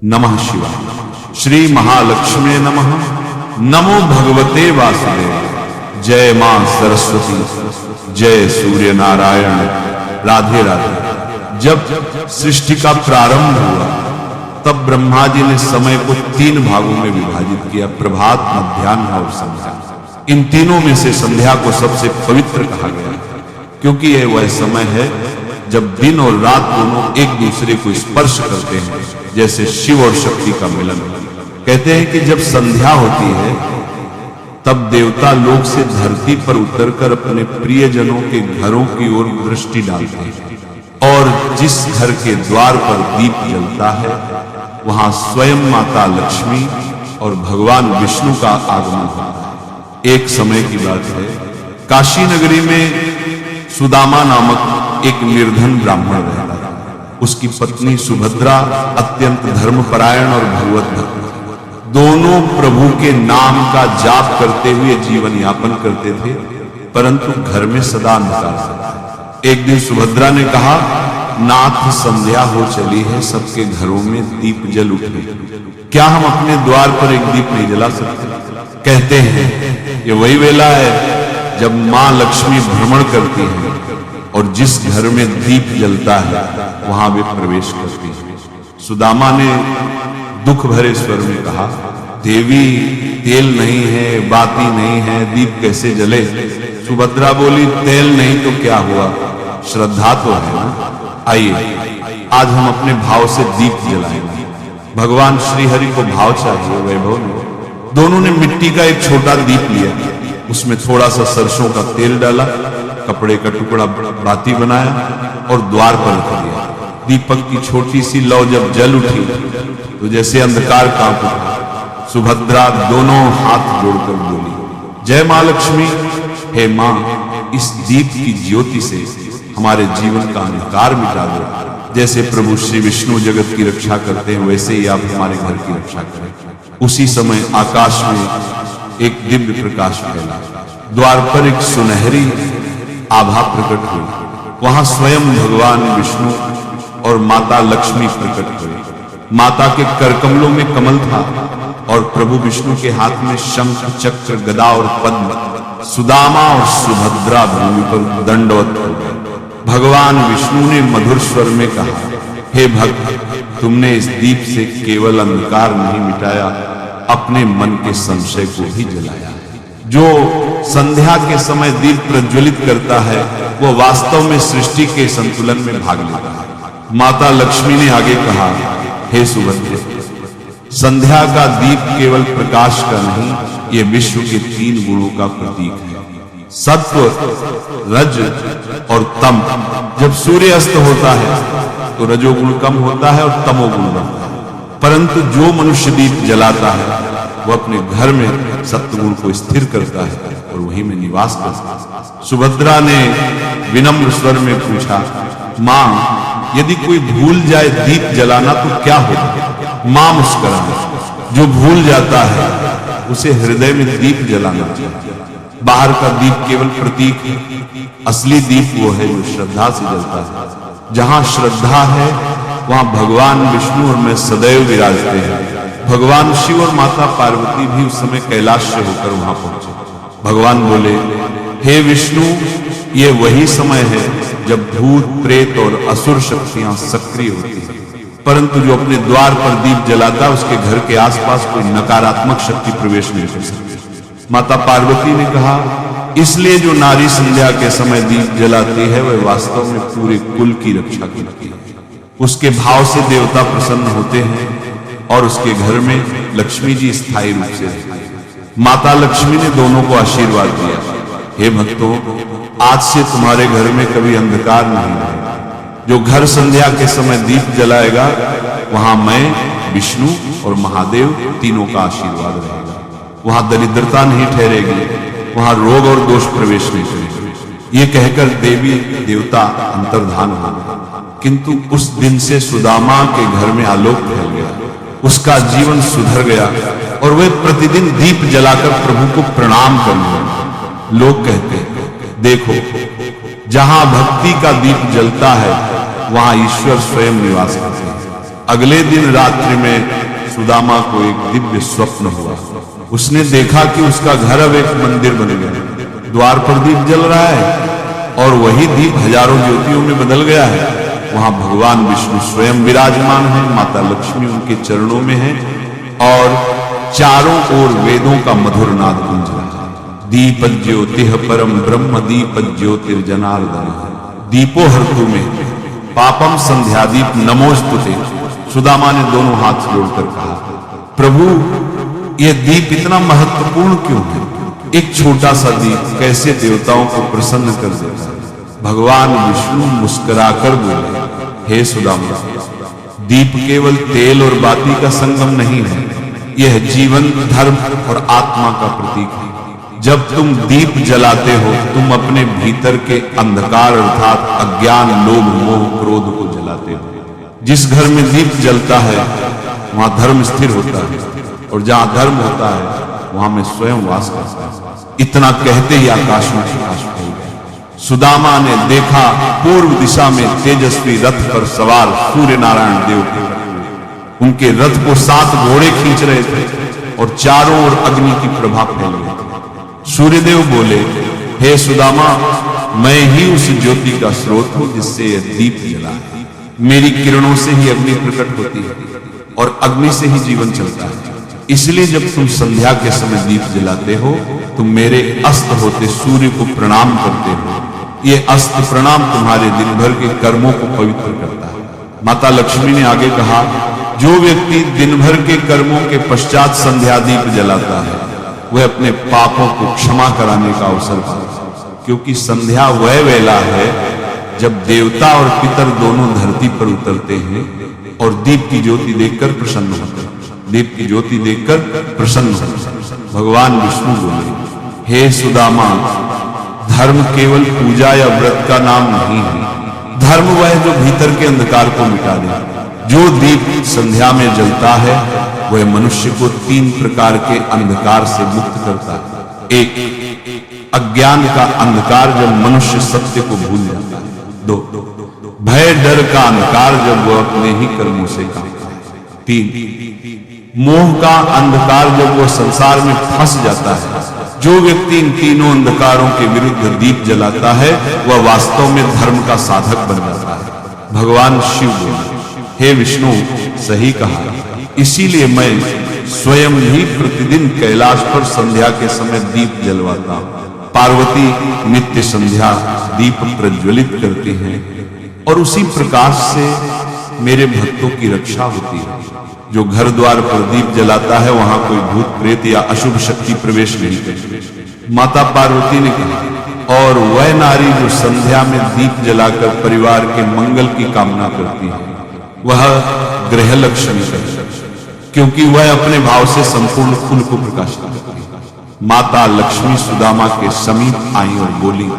नमः शिवाय। श्री महालक्ष्मी नमः। नमो भगवते वासुदेव। जय मां सरस्वती, जय सूर्य नारायण। राधे राधे। जब सृष्टि का प्रारंभ हुआ तब ब्रह्मा जी ने समय को 3 भागों में विभाजित किया, प्रभात, मध्याह्न और संध्या। इन तीनों में से संध्या को सबसे पवित्र कहा गया, क्योंकि यह वह समय है जब दिन और रात दोनों एक दूसरे को स्पर्श करते हैं, जैसे शिव और शक्ति का मिलन। कहते हैं कि जब संध्या होती है तब देवता लोक से धरती पर उतरकर अपने प्रियजनों के घरों की ओर दृष्टि डालते हैं, और जिस घर के द्वार पर दीप जलता है वहां स्वयं माता लक्ष्मी और भगवान विष्णु का आगमन होता है। एक समय की बात है, काशी नगरी में सुदामा नामक एक निर्धन ब्राह्मण रहता था। उसकी पत्नी सुभद्रा अत्यंत धर्मपरायण और भगवत भक्त, दोनों प्रभु के नाम का जाप करते हुए जीवन यापन करते थे, परंतु घर में सदा अंधकार था। एक दिन सुभद्रा ने कहा, नाथ संध्या हो चली है, सबके घरों में दीप जल उठे, क्या हम अपने द्वार पर एक दीप नहीं जला सकते? कहते हैं ये वही वेला है जब मां लक्ष्मी भ्रमण करती है और जिस घर में दीप जलता है वहां वे प्रवेश करती है। सुदामा ने दुख भरे स्वर में कहा, देवी तेल नहीं है, बाती नहीं है, दीप कैसे जले? सुभद्रा बोली, तेल नहीं तो क्या हुआ, श्रद्धा तो है ना। आइए आज हम अपने भाव से दीप जलाएंगे। भगवान श्री हरि को भाव चाहिए, वैभव नहीं। दोनों ने मिट्टी का एक छोटा दीप लिया, उसमें थोड़ा सा सरसों का तेल डाला, कपड़े का टुकड़ा बाती बनाया और द्वार पर रख दिया। दीपक की छोटी सी लौ जब जल उठी तो जैसे अंधकार कांप उठा। सुभद्रा दोनों हाथ जोड़कर बोली, जय मां लक्ष्मी। हे मां, इस दीप की ज्योति से हमारे जीवन का अंधकार मिटा दो। जैसे प्रभु श्री विष्णु जगत की रक्षा करते हैं, वैसे ही आप हमारे घर की रक्षा करें। उसी समय आकाश में एक दिव्य प्रकाश फैला, द्वार पर एक सुनहरी आभा प्रकट हुई। वहां स्वयं भगवान विष्णु और माता लक्ष्मी प्रकट हुई। माता के करकमलों में कमल था और प्रभु विष्णु के हाथ में शंख, चक्र, गदा और पद्म। सुदामा और सुभद्रा भूमि पर दंडवत हो गए। भगवान विष्णु ने मधुर स्वर में कहा, हे भक्त, तुमने इस दीप से केवल अंधकार नहीं मिटाया, अपने मन के संशय को भी जलाया। जो संध्या के समय दीप प्रज्वलित करता है वो वास्तव में सृष्टि के संतुलन में भाग लेता है। माता लक्ष्मी ने आगे कहा, हे सुभद्रे, संध्या का दीप केवल प्रकाश का नहीं, ये विश्व के 3 गुणों का प्रतीक है, सत्व, रज और तम। जब सूर्य अस्त होता है तो रजोगुण कम होता है और तमोगुण बढ़ता है, परंतु जो मनुष्य दीप जलाता है वो अपने घर में सत्वगुण को स्थिर करता है और वहीं में निवास करता है। सुभद्रा ने विनम्र स्वर में पूछा, मां, यदि कोई भूल जाए दीप जलाना तो क्या होगा? मां मुस्कुराई, जो भूल जाता है उसे हृदय में दीप जलाना चाहिए। बाहर का दीप केवल प्रतीक है, असली दीप वो है जो श्रद्धा से जलता है। जहां श्रद्धा है वहां भगवान विष्णु और मैं सदैव विराजते हैं। भगवान शिव और माता पार्वती भी उस समय कैलाश से होकर वहां पहुंचे। भगवान बोले, हे विष्णु, ये वही समय है जब भूत, प्रेत और असुर शक्तियां सक्रिय होती हैं, परंतु जो अपने द्वार पर दीप जलाता है उसके घर के आसपास कोई नकारात्मक शक्ति प्रवेश नहीं कर सकती। माता पार्वती ने कहा, इसलिए जो नारी संध्या के समय दीप जलाती है वह वास्तव में पूरे कुल की रक्षा करती है। उसके भाव से देवता प्रसन्न होते हैं और उसके घर में लक्ष्मी जी स्थायी रूप से रहती है। माता लक्ष्मी ने दोनों को आशीर्वाद दिया, हे भक्तों, आज से तुम्हारे घर में कभी अंधकार नहीं रहेगा। जो घर संध्या के समय दीप जलाएगा वहां मैं, विष्णु और महादेव तीनों का आशीर्वाद रहेगा। वहां दरिद्रता नहीं ठहरेगी, वहां रोग और दोष प्रवेश नहीं करेंगे। ये कहकर देवी देवता अंतर्धान हो गए। किंतु उस दिन से सुदामा के घर में आलोक फैल गया, उसका जीवन सुधर गया और वह प्रतिदिन दीप जलाकर प्रभु को प्रणाम करने लगे। लोग कहते हैं, देखो, जहां भक्ति का दीप जलता है वहां ईश्वर स्वयं निवास करते हैं। अगले दिन रात्रि में सुदामा को एक दिव्य स्वप्न हुआ। उसने देखा कि उसका घर अब एक मंदिर बन गया, द्वार पर दीप जल रहा है और वही दीप हजारों ज्योतियों में बदल गया है। वहां भगवान विष्णु स्वयं विराजमान है, माता लक्ष्मी उनके चरणों में है और चारों ओर वेदों का मधुर नाद गूंज रहा है। दीप ज्योतिः परम ब्रह्म दीप ज्योतिर्जनार्दन दीपो हर्तु में पापम संध्यादीप नमोस्तुते। सुदामा ने दोनों हाथ जोड़कर कहा, प्रभु यह दीप इतना महत्वपूर्ण क्यों है? एक छोटा सा दीप कैसे देवताओं को प्रसन्न कर देता है? भगवान विष्णु मुस्कुराकर बोले, हे सुदामा, दीप केवल तेल और बाती का संगम नहीं है, यह जीवन, धर्म और आत्मा का प्रतीक है। जब तुम दीप जलाते हो, तुम अपने भीतर के अंधकार अर्थात अज्ञान, लोभ, मोह, क्रोध को जलाते हो। जिस घर में दीप जलता है वहां धर्म स्थिर होता है और जहां धर्म होता है वहां मैं स्वयं वास करता हूं। इतना कहते ही आकाश में प्रकाश फैल गया। सुदामा ने देखा पूर्व दिशा में तेजस्वी रथ पर सवार सूर्य नारायण देव के, उनके रथ को 7 घोड़े खींच रहे थे और चारों ओर अग्नि की प्रभा फैल गई थी। सूर्यदेव बोले, हे सुदामा, मैं ही उस ज्योति का स्रोत हूं जिससे यह दीप जला है। मेरी किरणों से ही अग्नि प्रकट होती है और अग्नि से ही जीवन चलता है। इसलिए जब तुम संध्या के समय दीप जलाते हो, तुम मेरे अस्त होते सूर्य को प्रणाम करते हो। ये अस्त प्रणाम तुम्हारे दिन भर के कर्मों को पवित्र करता है। माता लक्ष्मी ने आगे कहा, जो व्यक्ति दिन भर के कर्मों के पश्चात संध्या दीप जलाता है वह अपने पापों को क्षमा कराने का अवसर पाता है, क्योंकि संध्या वह वेला है जब देवता और पितर दोनों धरती पर उतरते हैं और दीप की ज्योति देखकर प्रसन्न होते हैं। दीप की ज्योति देखकर प्रसन्न होते हैं। भगवान विष्णु बोले, हे सुदामा, धर्म केवल पूजा या व्रत का नाम नहीं है। धर्म वह जो भीतर के अंधकार को मिटा दे। जो दीप संध्या में जलता है वह मनुष्य को 3 प्रकार के अंधकार से मुक्त करता है। 1, अज्ञान का अंधकार, जब मनुष्य सत्य को भूल जाता है। 2, भय डर का अंधकार, जब वह अपने ही कर्मों से कांपता है। 3, मोह का अंधकार, जब वह संसार में फंस जाता है। जो व्यक्ति इन तीनों अंधकारों के विरुद्ध दीप जलाता है वह वास्तव में धर्म का साधक बन जाता है। भगवान शिव बोले, हे विष्णु, सही कहा, इसीलिए मैं स्वयं ही प्रतिदिन कैलाश पर संध्या के समय दीप जलवाता हूं। पार्वती नित्य संध्या दीप प्रज्वलित करती हैं और उसी प्रकाश से मेरे भक्तों की रक्षा होती है। जो घर द्वार पर दीप जलाता है वहां कोई भूत प्रेत या अशुभ शक्ति प्रवेश नहीं करती। माता पार्वती ने कहा, और वह नारी जो संध्या में दीप जलाकर परिवार के मंगल की कामना करती है वह गृह लक्ष्मी है, क्योंकि वह अपने भाव से संपूर्ण कुल को प्रकाशित करती है। माता लक्ष्मी सुदामा के समीप आई और बोली,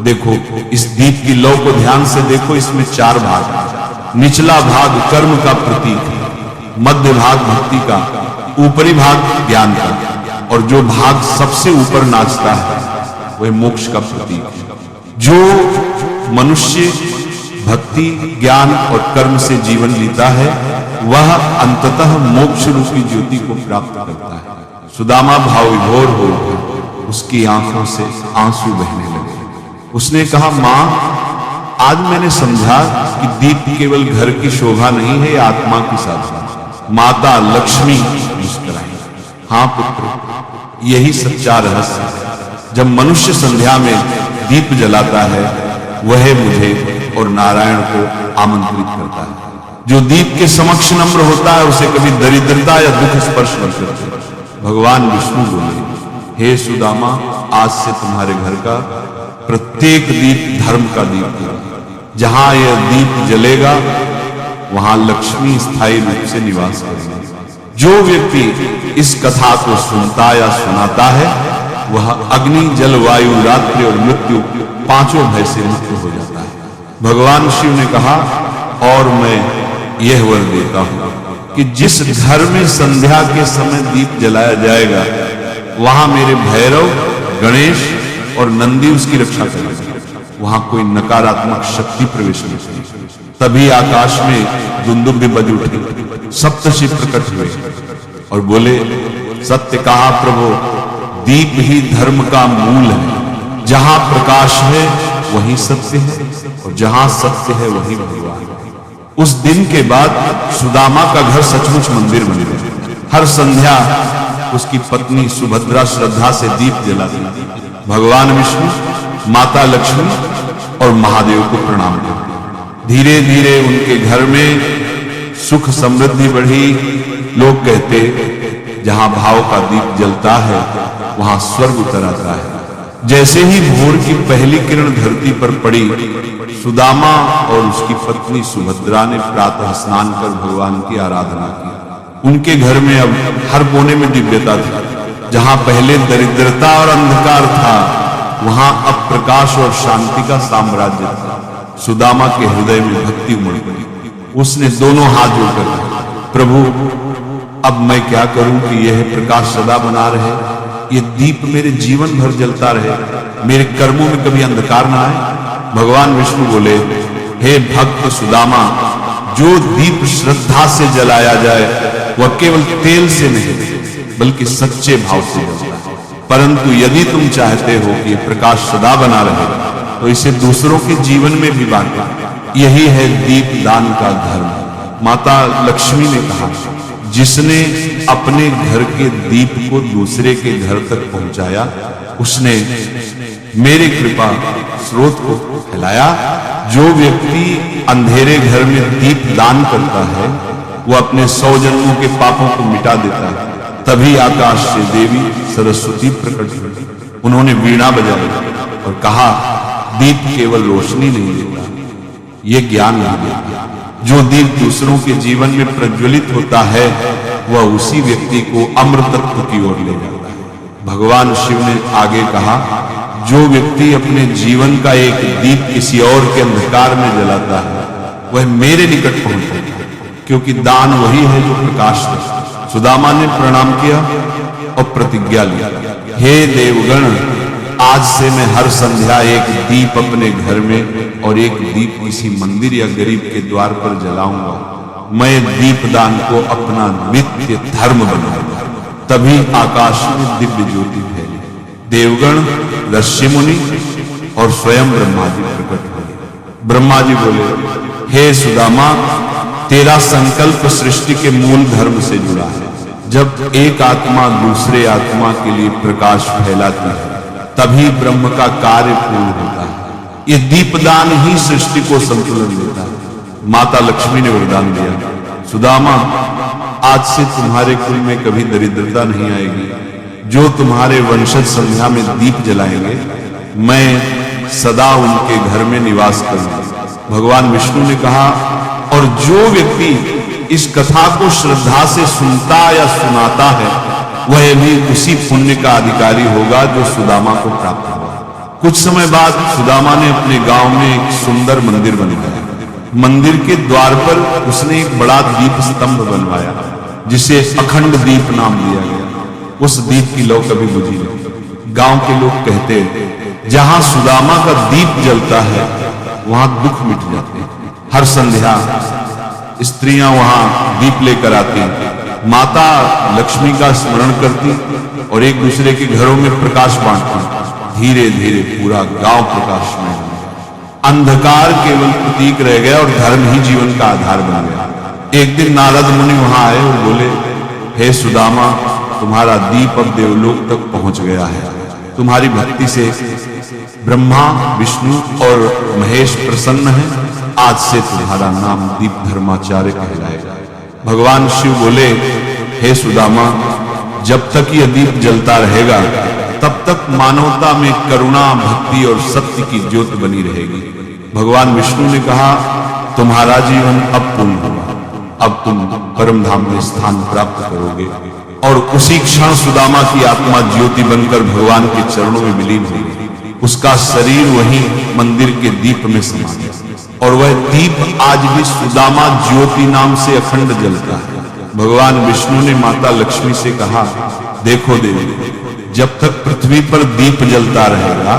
देखो इस दीप की लौ को ध्यान से देखो, इसमें 4 भाग। निचला भाग कर्म का प्रतीक है, मध्य भाग भक्ति का, ऊपरी भाग ज्ञान का और जो भाग सबसे ऊपर नाचता है वह मोक्ष का प्रतीक है। जो मनुष्य भक्ति, ज्ञान और कर्म से जीवन जीता है वह अंततः मोक्ष रूपी ज्योति को प्राप्त करता है। सुदामा भाव विभोर हो गया, उसकी आंखों से आंसू बहने लगे। उसने कहा, मां, आज मैंने समझा कि दीप केवल घर की शोभा नहीं है, आत्मा की साधना। माता लक्ष्मी मुस्कुराई, हाँ पुत्र, यही सच्चा रहस्य है। जब मनुष्य संध्या में दीप जलाता है वह मुझे और नारायण को आमंत्रित करता है। जो दीप के समक्ष नम्र होता है उसे कभी दरिद्रता या दुख स्पर्श नहीं करते। भगवान विष्णु बोले, हे सुदामा, आज से तुम्हारे घर का प्रत्येक दीप धर्म का दीप होगा। जहां यह दीप जलेगा वहां लक्ष्मी स्थायी रूप से निवास करेगी। जो व्यक्ति इस कथा को सुनता या सुनाता है वह अग्नि, जल, वायु, रात्रि और मृत्यु 5 भय से मुक्त हो जाता है। भगवान शिव ने कहा, और मैं यह वर देता हूं कि जिस घर में संध्या के समय दीप जलाया जाएगा वहां मेरे भैरव, गणेश और नंदी उसकी रक्षा करेंगे। वहां कोई नकारात्मक शक्ति प्रवेश नहीं करेगी। तभी आकाश में दुंदुभि बज उठी, सप्तर्षि प्रकट हुए और बोले, सत्य कहा प्रभु, दीप ही धर्म का मूल है। जहां प्रकाश है वहीं सत्य है, और जहां सत्य है वहीं भगवान। उस दिन के बाद सुदामा का घर सचमुच मंदिर बन गया। हर संध्या उसकी पत्नी सुभद्रा श्रद्धा से दीप जलाती, भगवान विष्णु, माता लक्ष्मी और महादेव को प्रणाम करती। धीरे धीरे उनके घर में सुख समृद्धि बढ़ी। लोग कहते, जहां भाव का दीप जलता है वहां स्वर्ग उतर आता है। जैसे ही भोर की पहली किरण धरती पर पड़ी, सुदामा और उसकी पत्नी सुभद्रा ने प्रातः स्नान कर भगवान की आराधना की। उनके घर में अब हर कोने में दिव्यता थी। जहां पहले दरिद्रता और अंधकार था, वहां अब प्रकाश और शांति का साम्राज्य था। सुदामा के हृदय में भक्ति उमड़ पड़ी। उसने दोनों हाथ जोड़कर कहा, प्रभु, अब मैं क्या करूं कि यह प्रकाश सदा बना रहे, ये दीप मेरे जीवन भर जलता रहे, मेरे कर्मों में कभी अंधकार ना आए। भगवान विष्णु बोले, हे भक्त सुदामा, जो दीप श्रद्धा से जलाया जाए वह केवल तेल से नहीं बल्कि सच्चे भाव से जलता है। परंतु यदि तुम चाहते हो कि प्रकाश सदा बना रहे तो इसे दूसरों के जीवन में भी बांटो। यही है दीप दान का धर्म। माता लक्ष्मी ने कहा, जिसने अपने घर के दीप को दूसरे के घर तक पहुंचाया, उसने मेरे कृपा स्रोत को फैलाया। जो व्यक्ति अंधेरे घर में दीप दान करता है, वो अपने 100 जन्मों के पापों को मिटा देता है। तभी आकाश से देवी सरस्वती प्रकट हुई। उन्होंने वीणा बजाई और कहा, दीप केवल रोशनी नहीं देता, ये ज्ञान नहीं देता। जो दीप दूसरों के जीवन में प्रज्वलित होता है, वह उसी व्यक्ति को अमृतत्व की ओर ले जाता है। भगवान शिव ने आगे कहा, जो व्यक्ति अपने जीवन का एक दीप किसी और के अंधकार में जलाता है, वह मेरे निकट पहुंचता है, क्योंकि दान वही है जो प्रकाश देता है। सुदामा ने प्रणाम किया और प्रतिज्ञा ली, हे देवगण, आज से मैं हर संध्या एक दीप अपने घर में और एक दीप किसी मंदिर या गरीब के द्वार पर जलाऊंगा। मैं दीपदान को अपना नित्य धर्म बनाऊंगा। तभी आकाश में दिव्य ज्योति फैली। देवगण, ऋषि मुनि और स्वयं ब्रह्मा जी प्रकट हुए। ब्रह्मा जी बोले, हे सुदामा, तेरा संकल्प सृष्टि के मूल धर्म से जुड़ा है। जब एक आत्मा दूसरे आत्मा के लिए प्रकाश फैलाती है, तभी ब्रह्म का कार्य पूर्ण होता है। ये दीपदान ही सृष्टि को संतुलन देता है। माता लक्ष्मी ने वरदान दिया, सुदामा, आज से तुम्हारे कुल में कभी दरिद्रता नहीं आएगी। जो तुम्हारे वंशज संध्या में दीप जलाएंगे, मैं सदा उनके घर में निवास करूंगा। भगवान विष्णु ने कहा, और जो व्यक्ति इस कथा को श्रद्धा से सुनता या सुनाता है, वह भी उसी पुण्य का अधिकारी होगा जो सुदामा को प्राप्त हुआ। कुछ समय बाद सुदामा ने अपने गांव में एक सुंदर मंदिर बनवाया। मंदिर के द्वार पर उसने एक बड़ा दीप स्तंभ बनवाया, जिसे अखंड दीप नाम दिया गया। उस दीप की लौ कभी बुझी नहीं। गांव के लोग कहते, जहां सुदामा का दीप जलता है वहां दुख मिट जाते हैं। हर संध्या स्त्रियां वहां दीप लेकर आती, माता लक्ष्मी का स्मरण करती और एक दूसरे के घरों में प्रकाश बांटती। धीरे धीरे पूरा गांव प्रकाशमय हो गया। अंधकार केवल प्रतीक रह गया और धर्म ही जीवन का आधार बन गया। एक दिन नारद मुनि वहां आए और बोले, हे सुदामा, तुम्हारा दीप अब देवलोक तक पहुंच गया है। तुम्हारी भक्ति से ब्रह्मा, विष्णु और महेश प्रसन्न हैं। आज से तुम्हारा नाम दीप धर्माचार्य कहलाएगा। भगवान शिव बोले, हे सुदामा, जब तक यह दीप जलता रहेगा, तब तक मानवता में करुणा, भक्ति और सत्य की ज्योति बनी रहेगी। भगवान विष्णु ने कहा, तुम्हारा जीवन अब पूर्ण होगा। अब तुम परम धाम में स्थान प्राप्त करोगे। और उसी क्षण सुदामा की आत्मा ज्योति बनकर भगवान के चरणों में विलीन होगी। उसका शरीर वहीं मंदिर के दीप में समा गया और वह दीप आज भी सुदामा ज्योति नाम से अखंड जलता है। भगवान विष्णु ने माता लक्ष्मी से कहा, देखो देवी, जब तक पृथ्वी पर दीप जलता रहेगा,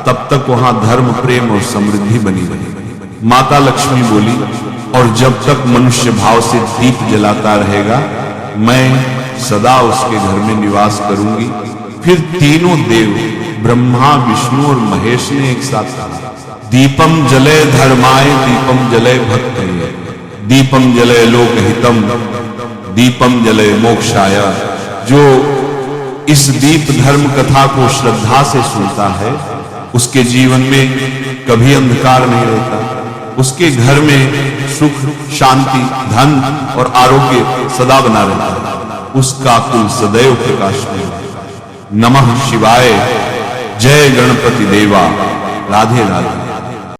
तब तक वहां धर्म, प्रेम और समृद्धि बनी रहेगी। माता लक्ष्मी बोली, और जब तक मनुष्य भाव से दीप जलाता रहेगा मैं सदा उसके घर में निवास करूंगी। फिर तीनों देव ब्रह्मा, विष्णु और महेश ने एक साथ कहा, दीपम जले धर्माय दीपम जले भक्तये, दीपम जले लोकहितम दीपम जले मोक्षाय। जो इस दीप धर्म कथा को श्रद्धा से सुनता है उसके जीवन में कभी अंधकार नहीं रहता, उसके घर में सुख, शांति, धन और आरोग्य सदा बना रहता है, उसका कुल सदैव प्रकाश में। नमः शिवाय। जय गणपति देवा। राधे राधे।